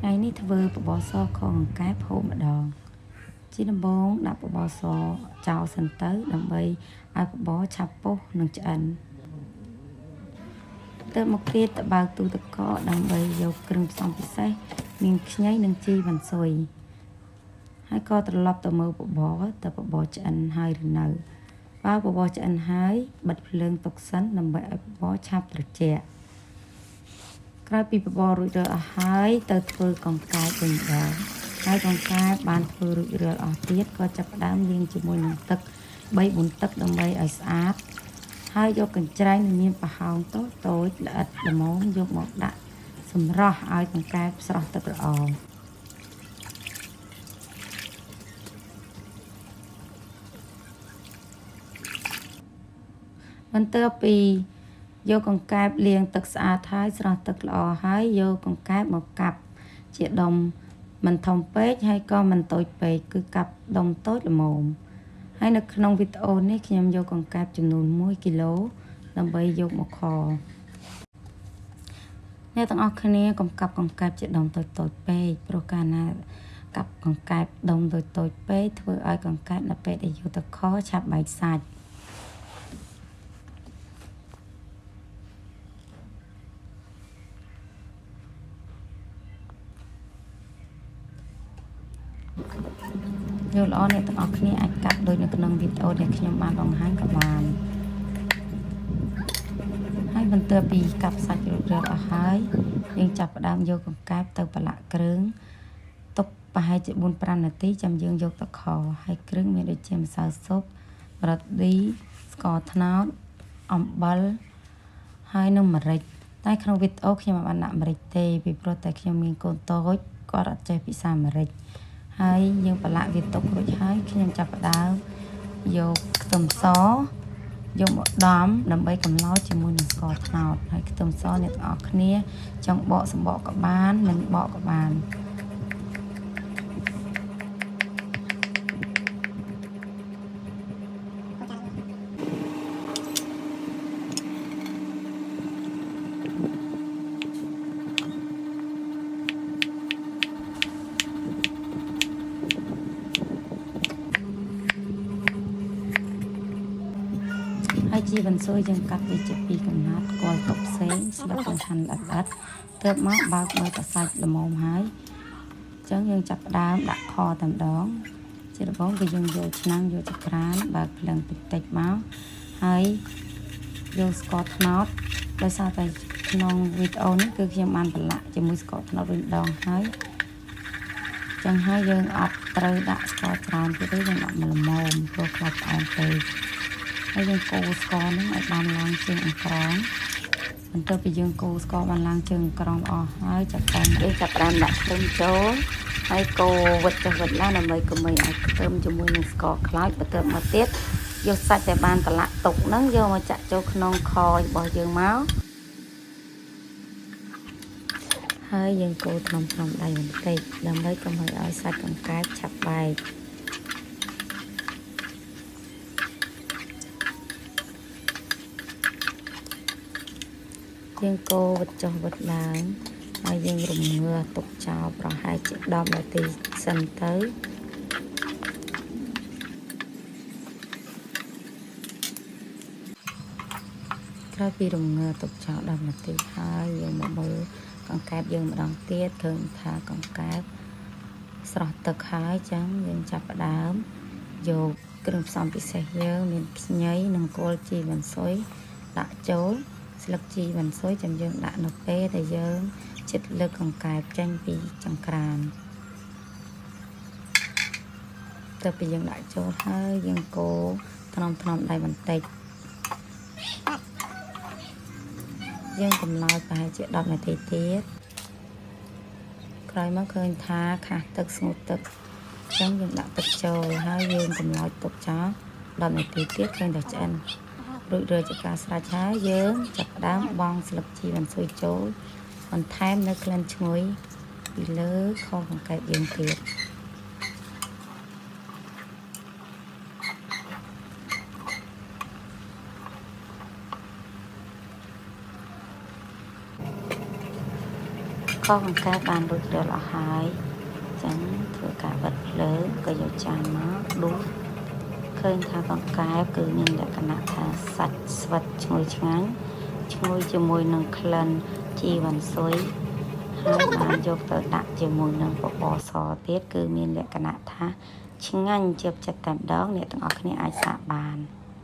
ngàyនេះធ្វើបបរសខអង្កែបហូបម្ដងជាដំបូងដាក់បបរសចោលសិនទៅដើម្បីឲ្យបបរឆាប់ពុះនិងឆ្អិនទៅមកទៀតតបើកទូទឹកកកដើម្បីយកគ្រឿងផ្សំពិសេសមានខ្ញីនិងជីវ៉ាន់ស៊ុយហើយក៏ត្រឡប់ទៅមើលបបរតើបបរឆ្អិនហើយឬនៅបើបបរឆ្អិនហើយបិទភ្លើងទុកសិនដើម្បីឲ្យបបរឆាប់ត្រជាក់ក្រោយពីបបររួចរាល់អស់ហើយទៅធ្វើកង្កែបវិញម្ដងហើយកង្កែបបានធ្វើរួចរាល់អស់ទៀតក៏ចាប់ផ្ដើមលាងជាមួយនឹងទឹក3-4ទឹកដើម្បីឲ្យស្អាតហើយយកកញ្ច្រែងដែលមានប្រហោងតូចៗល្អិតល្មមយកមកដាក់សម្រស់ឲ្យកង្កែបស្រស់ទឹកល្អបន្ទាប់ពីយកកង្កែបលាងទឹកស្អាតហើយស្រស់ទឹកល្អហើយយកកង្កែបមកកាប់ជាដុំមិនធំពេកហើយក៏មិនតូចពេកគឺកាប់ដុំតូចល្មមហើយនៅក្នុងវីដេអូនេះខ្ញុំយកកង្កែបចំនួន1គីឡូដើម្បីយកមកខអ្នកទាំងអស់គ្នាកុំកាប់កង្កែបជាដុំតូចពេកព្រោះកាលណាកាប់កង្កែបដុំតូចពេកធ្វើឲ្យកង្កែបនៅពេលដែលយកទៅខឆាប់បែកសាច់យល់ល្អអ្នកទាំងអស់គ្នាអាចកាត់ដូចនៅក្នុងវីដេអូដែលខ្ញុំបានបង្ហាញក៏បានហើយបន្ទាប់ពីកាប់សាច់រួចរាល់អស់ហើយយើងចាប់ផ្ដើមយកកង្កែបទៅប្រឡាក់គ្រឿងទុកប្រហែលជា 4-5 នាទីចាំយើងយកទៅខហើយគ្រឿងមានដូចជាម្សៅស៊ុបរ៉តឌីស្ករត្នោតអំបិលហើយនិងម្រេចតែក្នុងវីដេអូខ្ញុំមិនបានដាក់ម្រេចទេពីព្រោះតែខ្ញុំមានកូនតូចគាត់អត់ចេះពិសាម្រេចហើយយើងប្រឡាក់វាទុករួចហើយខ្ញុំចាប់ផ្ដើមយកខ្ទឹមសយកមកដំដើម្បីកម្លោចជាមួយនឹងស្ករត្នោតហើយខ្ទឹមសអ្នកទាំងអស់គ្នាចង់បកសម្បកក៏បានមិនបកក៏បានហើយជីវ៉ាន់ស៊ុយយើងកាត់វាជា2កំណាត់គល់ទុកផ្សេងស្លឹកយើងហាន់ល្អិតៗទើបមកបើកមើលតែសាច់ល្មមហើយអញ្ចឹងយើងចាប់ផ្ដើមដាក់ខតែម្ដងជាដំបូងគឺយើងយកឆ្នាំងយកចក្រានបើកភ្លើងតិចមកហើយយកស្ករត្នោតដោយសារតែក្នុងវីដេអូនេះគឺខ្ញុំបានប្រឡាក់ជាមួយស្ករត្នោតវិញម្ដងហើយចឹងហើយយើងអត់ត្រូវដាក់ស្ករច្រើនទេយើងដាក់ល្មមព្រោះខ្លាចផ្អែមពេកហើយយើងកូរស្ករហ្នឹងឲ្យបានឡើងជើងអង្ក្រងបន្ទាប់ពីយើងកូរស្ករបានឡើងជើងអង្ក្រងអស់ហើយចាប់ផ្ដើមដាក់ខ្ទឹមចូលហើយកូរវិតចុះវិតឡើងដើម្បីកុំឲ្យខ្ទឹមជាមួយនឹងស្ករខ្លោចបន្ទាប់មកទៀតយកសាច់ដែលបានប្រឡាក់ទុកហ្នឹងយកមកចាក់ចូលក្នុងខរបស់យើងមកហើយយើងកូរថ្នមៗដៃបន្តិចដើម្បីកុំឲ្យសាច់កង្កែបឆាប់បែកយើងកូរវិតចុះវិតឡើងហើយយើងរំងាស់ទុកចោលប្រហែលជា10នាទីសិនទៅក្រោយពីរំងាស់ទុកចោល10នាទីហើយយើងមកមើលកង្កែបយើងម្ដងទៀតឃើញថាកង្កែបស្រស់ទឹកហើយចឹងយើងចាប់ផ្ដើមយកគ្រឿងផ្សំពិសេសយើងមានខ្ញីនិងគល់ជីវ៉ាន់ស៊ុយដាក់ចូលស្លឹកជីវ៉ាន់ស៊ុយចាំយើងដាក់នៅពេលដែលយើងចិត្តលើកកង្កែបចេញពីចង្ក្រានទៅពេលយើងដាក់ចូលហើយយើងកូរថ្នមដៃបន្តិចយើងកម្លោចប្រហែលជា10នាទីទៀតក្រោយមកឃើញថាខាស់ទឹកស្ងួតទឹកអញ្ចឹងយើងដាក់ទឹកចូលហើយយើងកម្លោចទុកចោល10នាទីទៀតឃើញតែឆ្អិនរួចរាល់ជាការស្រេចហើយយើងចាប់ផ្ដើមបង់ស្លឹកជីវ៉ាន់ស៊ុយចូលបន្ថែមនៅក្លិនឈ្ងុយពីលើខកង្កែបយើងទៀត có bằng cái bàn đôi đều là hai chẳng thừa cả vật lớn có dấu chạm nó đúng khơi thả bằng cái cứ nhìn đã cả nạ thả sạch vật ngồi ngắn ngồi cho mùi nâng khăn chi văn xôi hai bàn dọc tờ đặt cho mùi nâng bò sò tiết cứ nhìn đã cả nạ thả chính anh chụp chặt tạm đó nè tầng ở cái này ai xạ bàn